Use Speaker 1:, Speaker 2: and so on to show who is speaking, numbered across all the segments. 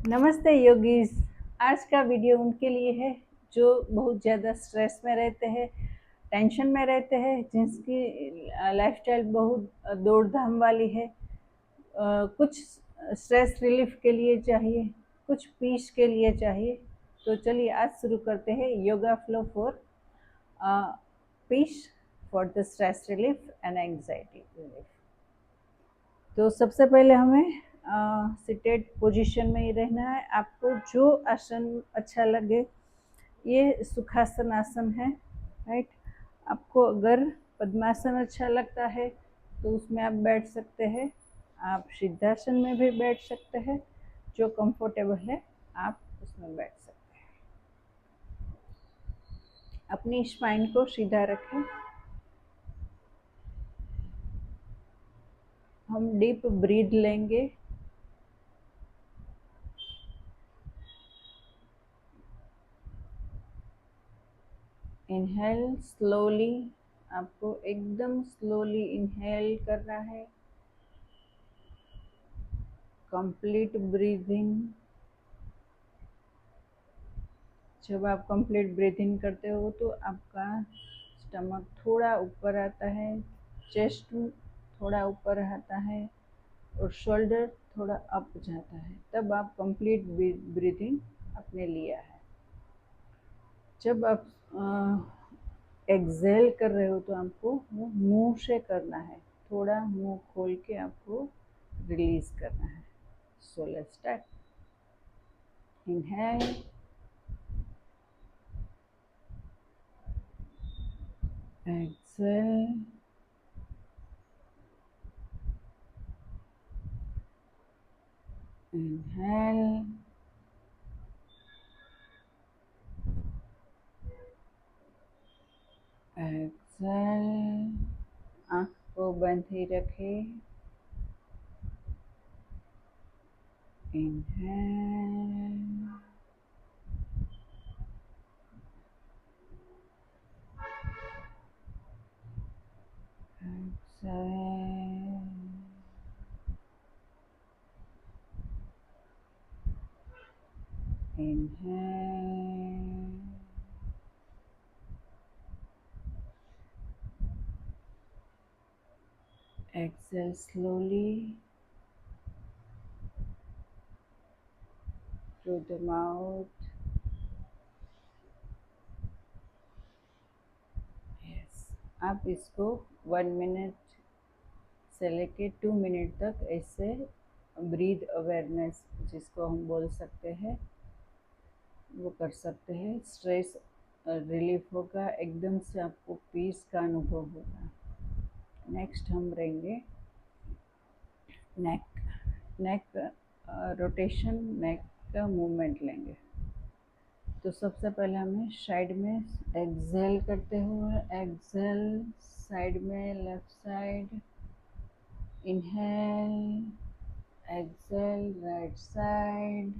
Speaker 1: नमस्ते योगीज। आज का वीडियो उनके लिए है जो बहुत ज़्यादा स्ट्रेस में रहते हैं, टेंशन में रहते हैं, जिनकी लाइफस्टाइल बहुत दौड़ धाम वाली है। कुछ स्ट्रेस रिलीफ के लिए चाहिए, कुछ पीस के लिए चाहिए। तो चलिए आज शुरू करते हैं yoga flow for piece, for the stress relief and anxiety relief. तो सबसे पहले हमें सिटेड पोजीशन में ही रहना है। आपको जो आसन अच्छा लगे, ये सुखासन आसन है, राइट। आपको अगर पद्मासन अच्छा लगता है तो उसमें आप बैठ सकते हैं। आप सिद्धासन में भी बैठ सकते हैं, जो कंफर्टेबल है आप उसमें बैठ सकते हैं। अपनी स्पाइन को सीधा रखें। हम डीप ब्रीथ लेंगे। इनहेल स्लोली, आपको एकदम स्लोली इनहेल करना है। Complete breathing. जब आप कंप्लीट ब्रीदिंग करते हो तो आपका स्टमक थोड़ा ऊपर आता है, चेस्ट थोड़ा ऊपर आता है और शोल्डर थोड़ा अप जाता है, तब आप कंप्लीट ब्रीदिंग आपने लिया है। जब आप एक्सेल कर रहे हो तो आपको वो मुंह से करना है, थोड़ा मुंह खोल के आपको रिलीज करना है। So let's start. Inhale, exhale, inhale, exhale. आँख को बंद ही रखें। Inhale, exhale, inhale, exhale slowly through the mouth. Yes. आप इसको 1 मिनट से लेके 2 मिनट तक ऐसे ब्रीथ अवेयरनेस, जिसको हम बोल सकते हैं, वो कर सकते हैं। स्ट्रेस रिलीफ होगा, एकदम से आपको पीस का अनुभव होगा। नेक्स्ट हम रहेंगे नेक। नेक रोटेशन, नेक का मूवमेंट लेंगे। तो सबसे पहले हमें साइड में एक्सेल करते हुए, एक्सेल साइड में, left side, inhale, exhale right side,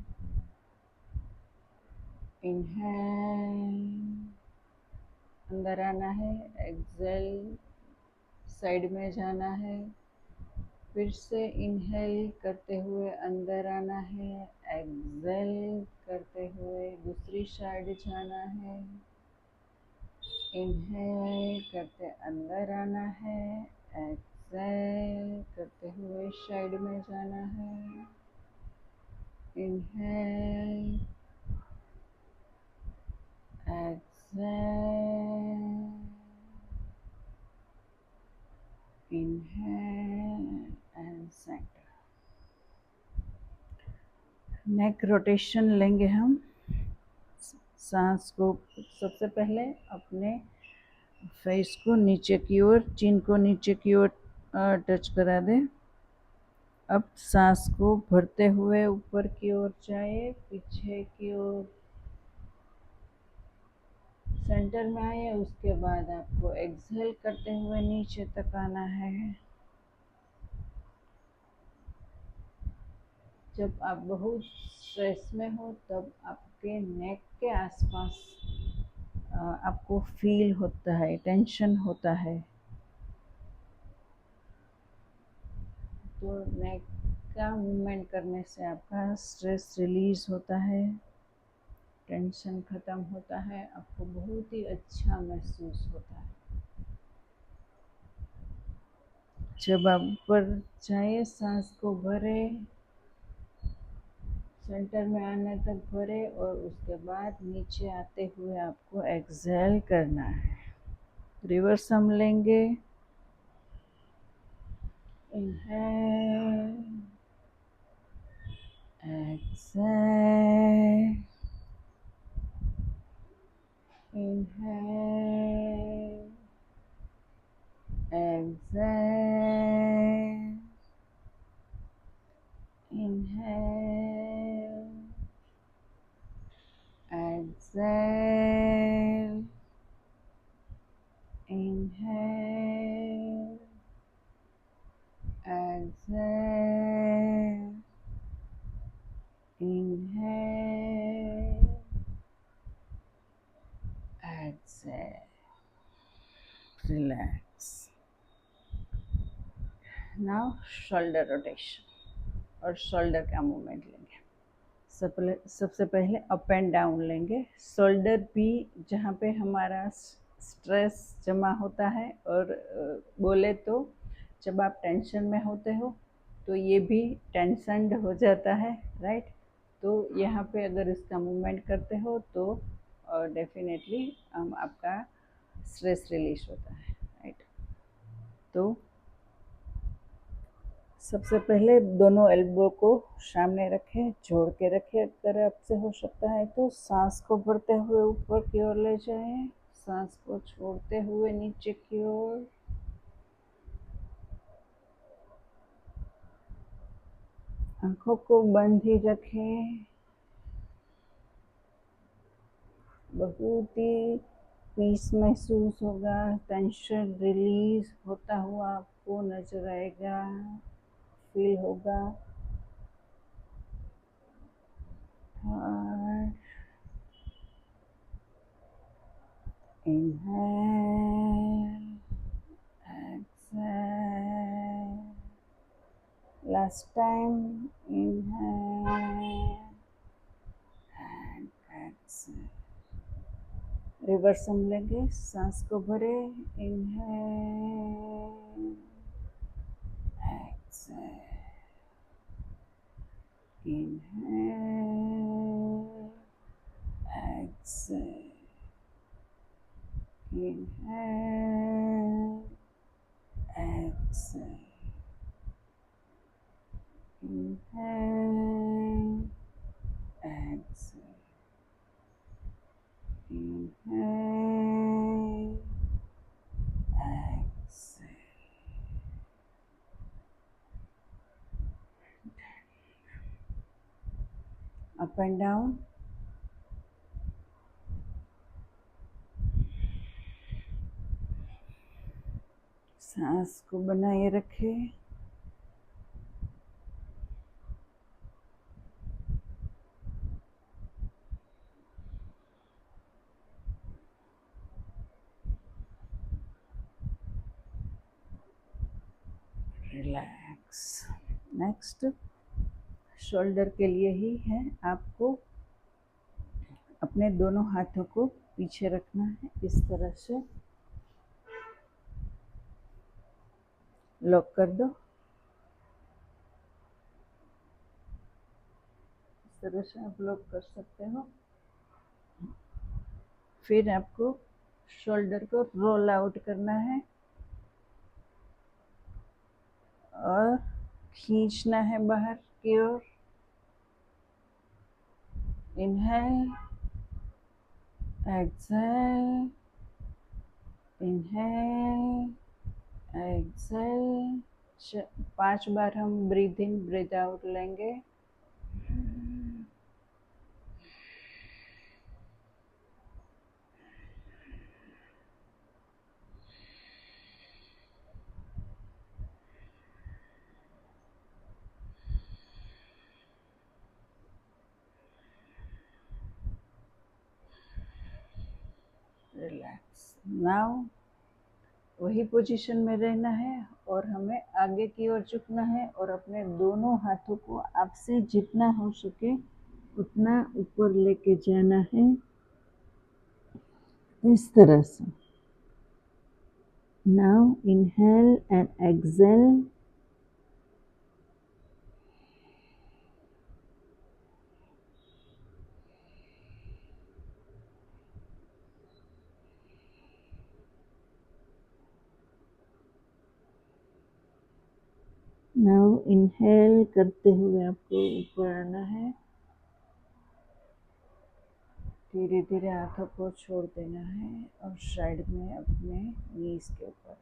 Speaker 1: inhale, अंदर आना है, एक्सेल साइड में जाना है, फिर से इनहेल करते हुए अंदर आना है, एक्सेल करते हुए दूसरी साइड जाना है, इनहेल करते अंदर आना है, एक्सेल करते हुए साइड में जाना है, inhale, exhale, inhale and centre. Neck rotation लेंगे हम। सांस को सबसे पहले अपने फेस को नीचे की ओर, चिन को नीचे की ओर टच करा दें। अब सांस को भरते हुए ऊपर की ओर जाए, पीछे की ओर सेंटर में आए। उसके बाद आपको एक्सहेल करते हुए नीचे तक आना है। जब आप बहुत स्ट्रेस में हो तब आपके नेक के आसपास आपको फील होता है, टेंशन होता है, तो नेक का मूवमेंट करने से आपका स्ट्रेस रिलीज होता है, टेंशन ख़त्म होता है, आपको बहुत ही अच्छा महसूस होता है। जब आप ऊपर जाए, सांस को भरे, सेंटर में आने तक भरे और उसके बाद नीचे आते हुए आपको एक्सहेल करना है। रिवर्स हम लेंगे। Inhale, exhale, inhale, exhale, inhale, exhale, inhale, exhale, inhale, exhale, relax. Now shoulder rotation और शोल्डर का मूवमेंट लेंगे। सबसे पहले अप एंड डाउन लेंगे। शोल्डर भी जहाँ पे हमारा स्ट्रेस जमा होता है, और बोले तो जब आप टेंशन में होते हो तो ये भी टेंशनड हो जाता है, राइट। तो यहाँ पे अगर इसका मूवमेंट करते हो तो डेफिनेटली आपका स्ट्रेस रिलीज होता है, राइट। तो सबसे पहले दोनों एल्बो को सामने रखें, जोड़ के रखें। अगर आपसे हो सकता है तो सांस को भरते हुए ऊपर की ओर ले जाएं, सांस को छोड़ते हुए नीचे की ओर। आंखों को बंद ही रखें। बहुत ही पीस महसूस होगा, टेंशन रिलीज होता हुआ आपको नजर आएगा, फील होगा। और inhale, exhale. Last time, inhale and exhale. Reverse हम लेंगे। सांस को भरे, inhale, exhale, inhale, exhale, inhale, exhale, inhale, exhale, inhale, exhale. Up and down. सांस को बनाए रखें। रिलैक्स। नेक्स्ट शोल्डर के लिए ही है। आपको अपने दोनों हाथों को पीछे रखना है, इस तरह से लॉक कर दो। इस तरह से आप लॉक कर सकते हो। फिर आपको शोल्डर को रोल आउट करना है और खींचना है बाहर की ओर। Inhale, exhale, inhale, exhale. 5 बार हम ब्रीथ इन ब्रीथ आउट लेंगे। Relax. Now वही पोजीशन में रहना है और हमें आगे की ओर झुकना है और अपने दोनों हाथों को आपसे जितना हो सके उतना ऊपर लेके जाना है, इस तरह से। Now inhale and exhale. Now inhale करते हुए आपको ऊपर आना है, धीरे धीरे हाथों को छोड़ देना है और साइड में अपने नीज के ऊपर।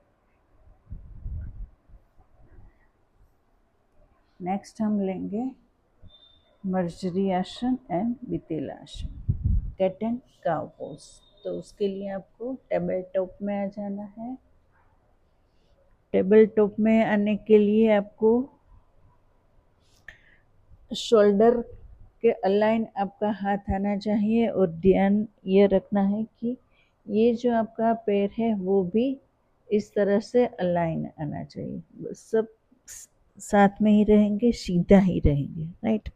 Speaker 1: नेक्स्ट हम लेंगे मर्जरी आसन एंड वितेला आसन, कैट एंड काउ पोज। तो उसके लिए आपको टेबल टॉप में आ जाना है। टेबल टॉप में आने के लिए आपको शोल्डर के अलाइन आपका हाथ आना चाहिए और ध्यान ये रखना है कि ये जो आपका पैर है वो भी इस तरह से अलाइन आना चाहिए। सब साथ में ही रहेंगे, सीधा ही रहेंगे, राइट।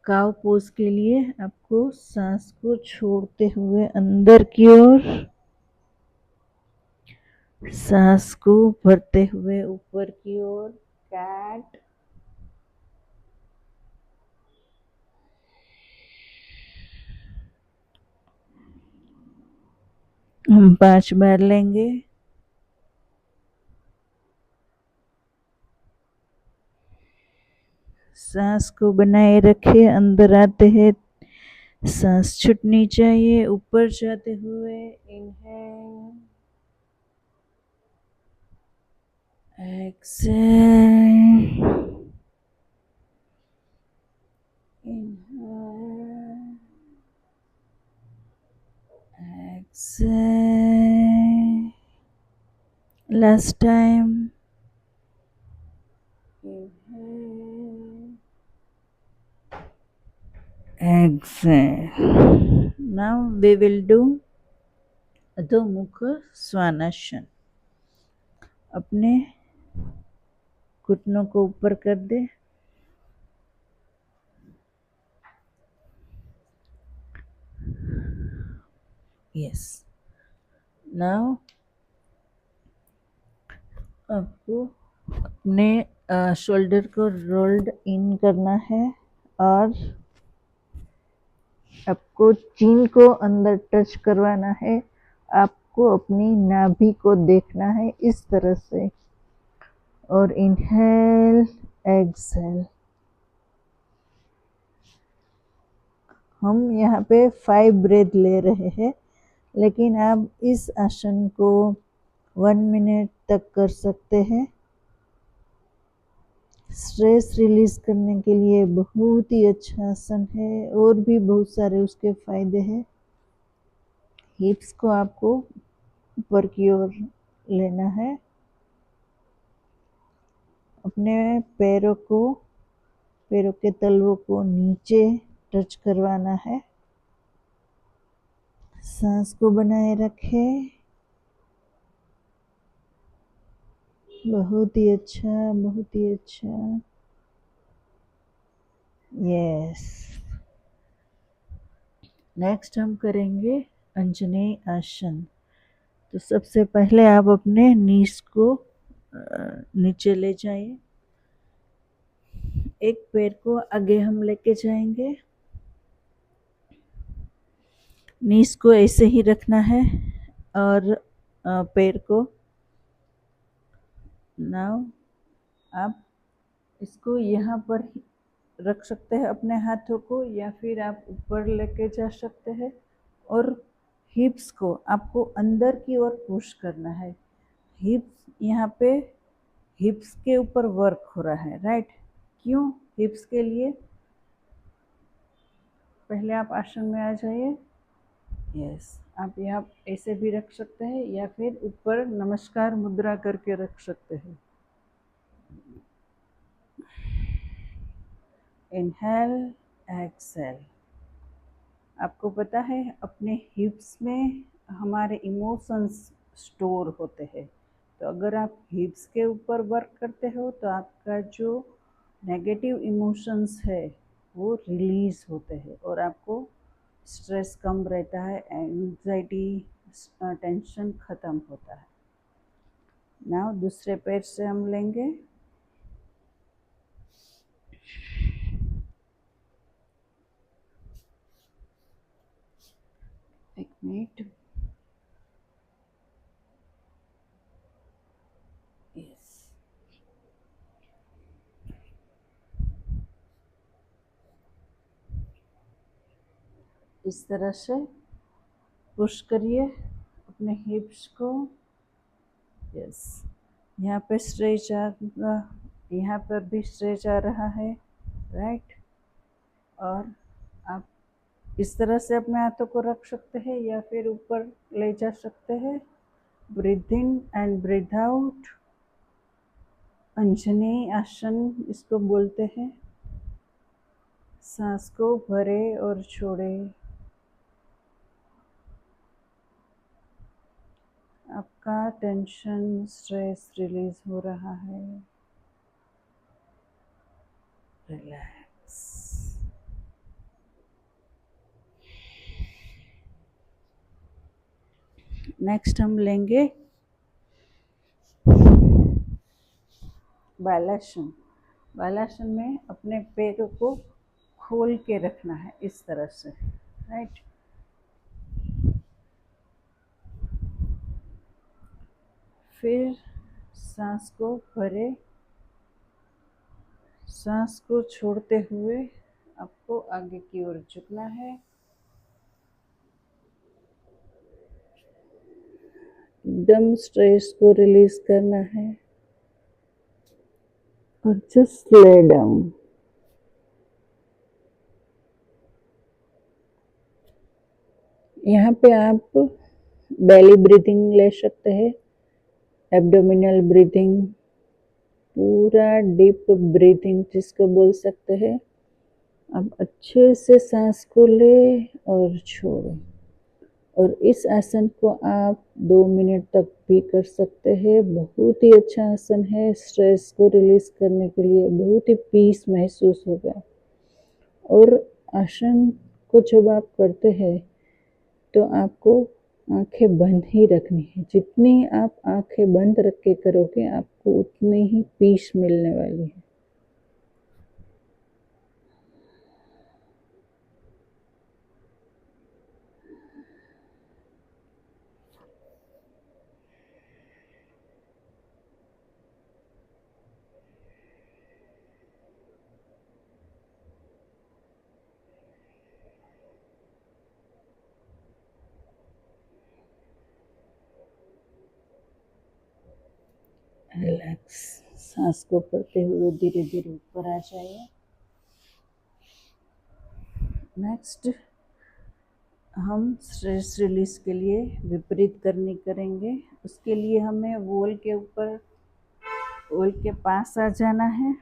Speaker 1: काव पोज के लिए आपको सांस को छोड़ते हुए अंदर की ओर, सांस को भरते हुए ऊपर की ओर, कैट। हम 5 बार लेंगे। सांस को बनाए रखे, अंदर आते हैं सांस छूटनी चाहिए, ऊपर जाते हुए inhale, exhale, inhale, exhale, last time, inhale, exhale. Now we will do adhomukha svanasana. अपने घुटनों को ऊपर कर दे, यस। नाउ आपको अपने शोल्डर को रोल्ड इन करना है और आपको चीन को अंदर टच करवाना है। आपको अपनी नाभि को देखना है इस तरह से, और इनहेल, एक्सहेल। हम यहाँ पे 5 ब्रेथ ले रहे हैं, लेकिन आप इस आसन को 1 मिनट तक कर सकते हैं। स्ट्रेस रिलीज करने के लिए बहुत ही अच्छा आसन है, और भी बहुत सारे उसके फायदे हैं। हिप्स को आपको ऊपर की ओर लेना है, अपने पैरों के तलवों को नीचे टच करवाना है। सांस को बनाए रखें। बहुत ही अच्छा, बहुत ही अच्छा, यस। नेक्स्ट हम करेंगे अंजनेय आसन। तो सबसे पहले आप अपने नीज को नीचे ले जाइए। एक पैर को आगे हम लेके जाएंगे, नीज को ऐसे ही रखना है और पैर को, नाउ आप इसको यहाँ पर रख सकते हैं अपने हाथों को, या फिर आप ऊपर लेके जा सकते हैं। और हिप्स को आपको अंदर की ओर पुश करना है। हिप्स यहाँ पे हिप्स के ऊपर वर्क हो रहा है, राइट। क्यों? हिप्स के लिए पहले आप आसन में आ जाइए, यस। आप यहाँ ऐसे भी रख सकते हैं या फिर ऊपर नमस्कार मुद्रा करके रख सकते हैं। Inhale, exhale. आपको पता है अपने हिप्स में हमारे इमोशंस स्टोर होते हैं। तो अगर आप हिप्स के ऊपर वर्क करते हो तो आपका जो नेगेटिव इमोशंस है वो रिलीज़ होते हैं और आपको स्ट्रेस कम रहता है, एंजाइटी टेंशन ख़त्म होता है। नाउ दूसरे पैर से हम लेंगे। एक मिनट। यस, इस तरह से पुश करिए अपने हिप्स को। यस, यहाँ पे स्ट्रेच आ, यहाँ पर भी स्ट्रेच आ रहा है, राइट। और आप इस तरह से अपने हाथों को रख सकते हैं या फिर ऊपर ले जा सकते हैं। Breathe in and breathe out, Anjani asana इसको बोलते हैं। सांस को भरे और छोड़े। आपका टेंशन स्ट्रेस रिलीज हो रहा है। रिलैक्स। नेक्स्ट हम लेंगे बालासन। बालासन में अपने पैरों को खोल के रखना है इस तरह से, राइट। फिर सांस को भरे, सांस को छोड़ते हुए आपको आगे की ओर झुकना है। एकदम स्ट्रेस को रिलीज करना है और जस्ट ले डाउन। यहाँ पे आप बेली ब्रीथिंग ले सकते हैं, एब्डोमिनल ब्रीथिंग, पूरा डीप ब्रीथिंग जिसको बोल सकते हैं। अब अच्छे से सांस को ले और छोड़ें। और इस आसन को आप 2 मिनट तक भी कर सकते हैं। बहुत ही अच्छा आसन है, स्ट्रेस को रिलीज करने के लिए बहुत ही पीस महसूस होगा। और आसन को जब आप करते हैं तो आपको आंखें बंद ही रखनी है। जितनी आप आंखें बंद रख के करोगे आपको उतनी ही पीस मिलने वाली है। रिलैक्स। सांस को पढ़ते हुए धीरे धीरे ऊपर आ जाइए। नेक्स्ट हम स्ट्रेस रिलीज के लिए विपरीत करनी करेंगे। उसके लिए हमें वॉल के ऊपर, वॉल के पास आ जाना है।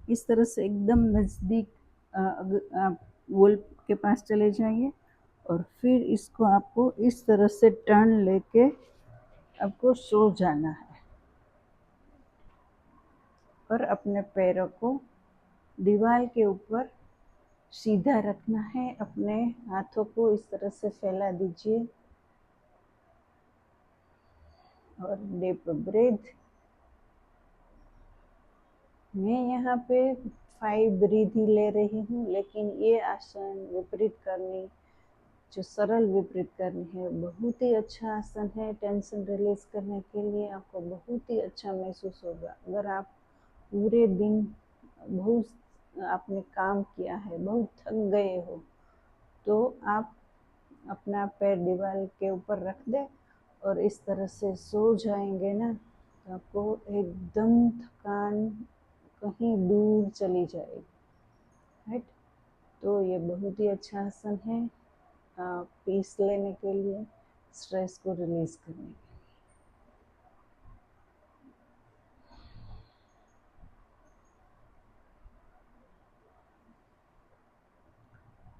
Speaker 1: इस तरह से एकदम नज़दीक आप वॉल के पास चले जाइए और फिर इसको आपको इस तरह से टर्न लेके आपको सो जाना है और अपने पैरों को दीवार के ऊपर सीधा रखना है। अपने हाथों को इस तरह से फैला दीजिए और डीप ब्रीथ। मैं यहाँ पे 5 ब्रीथ ही ले रही हूँ, लेकिन ये आसन विपरीत करनी, जो सरल विपरीत करनी है, बहुत ही अच्छा आसन है। टेंशन रिलीज करने के लिए आपको बहुत ही अच्छा महसूस होगा। अगर आप पूरे दिन बहुत आपने काम किया है, बहुत थक गए हो, तो आप अपना पैर दीवार के ऊपर रख दें और इस तरह से सो जाएंगे ना, तो आपको एकदम थकान कहीं दूर चली जाएगी, राइट। तो ये बहुत ही अच्छा आसन है पीस लेने के लिए, स्ट्रेस को रिलीज करने के लिए।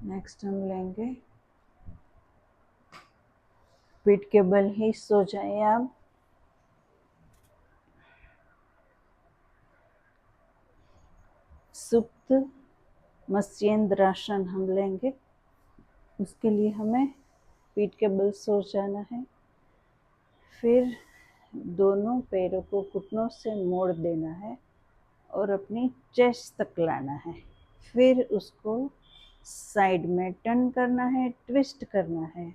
Speaker 1: नेक्स्ट हम लेंगे पीठ के बल ही सो जाए आप। सुप्त मत्स्येंद्रासन हम लेंगे। उसके लिए हमें पीठ के बल सो जाना है। फिर दोनों पैरों को घुटनों से मोड़ देना है और अपनी चेस्ट तक लाना है। फिर उसको साइड में टर्न करना है, ट्विस्ट करना है।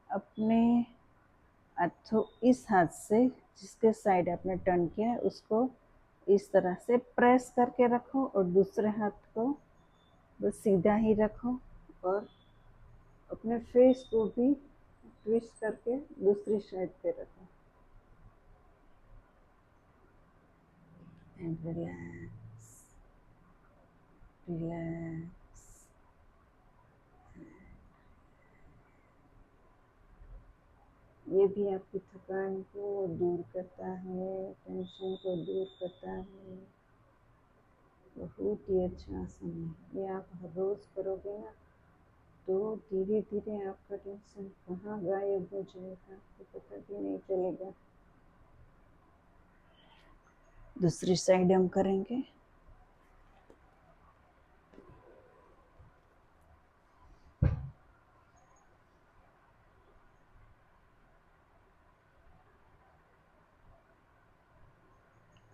Speaker 1: अपने अथो इस हाथ से जिसके साइड आपने टर्न किया है उसको इस तरह से प्रेस करके रखो और दूसरे हाथ को बस सीधा ही रखो और अपने फेस को भी ट्विस्ट करके दूसरी साइड पे रखो। And relax, relax. ये भी आपकी थकान को दूर करता है, टेंशन को दूर करता है। बहुत ही अच्छा आसन है। ये आप हर रोज़ करोगे ना तो धीरे धीरे आपका टेंशन कहाँ गायब हो जाएगा आपको पता भी नहीं चलेगा। दूसरी साइड हम करेंगे।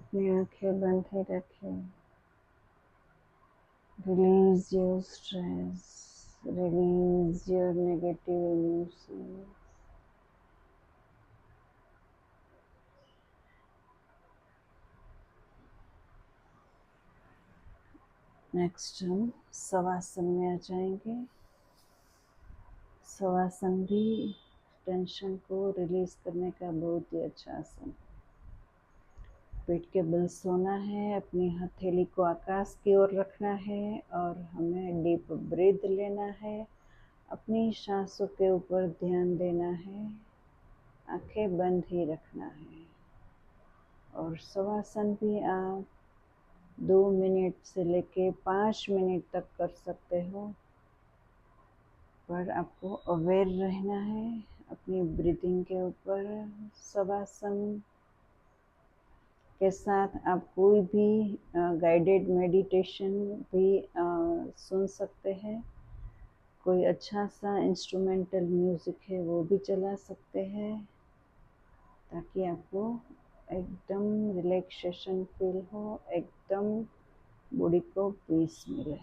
Speaker 1: अपनी आंखें बंद ही रखें। Release your stress, release your negative emotions. Next हम शवासन में आ जाएंगे। शवासन भी टेंशन को रिलीज करने का बहुत ही अच्छा आसन है। पेट के बल सोना है, अपनी हथेली को आकाश की ओर रखना है और हमें डीप ब्रीथ लेना है। अपनी सांसों के ऊपर ध्यान देना है, आंखें बंद ही रखना है। और शवासन भी आप 2 मिनट से लेके 5 मिनट तक कर सकते हो, पर आपको अवेयर रहना है अपनी ब्रीदिंग के ऊपर। शवासन के साथ आप कोई भी गाइडेड मेडिटेशन भी सुन सकते हैं। कोई अच्छा सा इंस्ट्रूमेंटल म्यूज़िक है वो भी चला सकते हैं ताकि आपको एकदम रिलैक्सेशन फील हो, एकदम बॉडी को पीस मिले।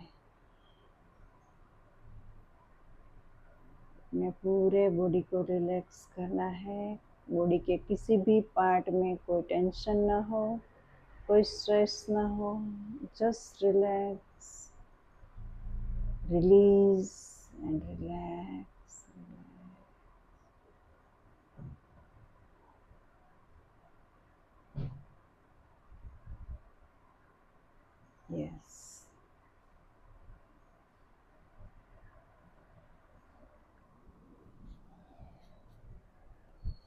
Speaker 1: अपने पूरे बॉडी को रिलैक्स करना है। बॉडी के किसी भी पार्ट में कोई टेंशन ना हो, कोई स्ट्रेस ना हो, just relax, release and relax. Yes.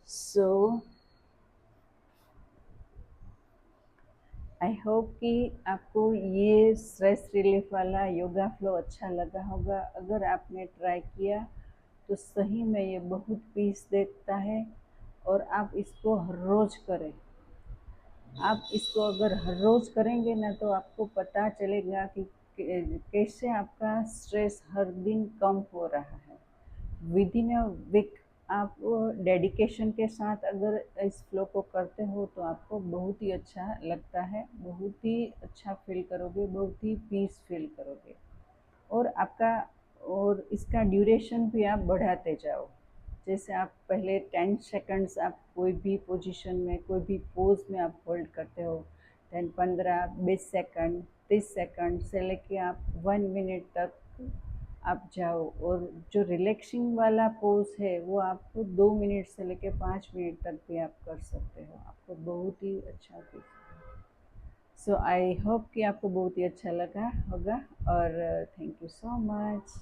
Speaker 1: So I hope कि आपको ये स्ट्रेस रिलीफ वाला योगा फ्लो अच्छा लगा होगा। अगर आपने ट्राई किया तो सही में ये बहुत पीस देता है और आप इसको हर रोज़ करें। आप इसको अगर हर रोज़ करेंगे ना तो आपको पता चलेगा कि कैसे आपका स्ट्रेस हर दिन कम हो रहा है। विद इन अ वीक आप डेडिकेशन के साथ अगर इस फ्लो को करते हो तो आपको बहुत ही अच्छा लगता है, बहुत ही अच्छा फील करोगे, बहुत ही पीस फील करोगे। और आपका और इसका ड्यूरेशन भी आप बढ़ाते जाओ। जैसे आप पहले 10 सेकंड्स आप कोई भी पोजीशन में, कोई भी पोज में आप होल्ड करते हो, देन 15, 20 सेकंड, 30 सेकंड से लेके आप 1 मिनट तक आप जाओ। और जो रिलैक्सिंग वाला पोज है वो आपको 2 मिनट से लेके 5 मिनट तक भी आप कर सकते हो। आपको बहुत ही अच्छा फील। सो आई होप कि आपको बहुत ही अच्छा लगा होगा और थैंक यू सो मच।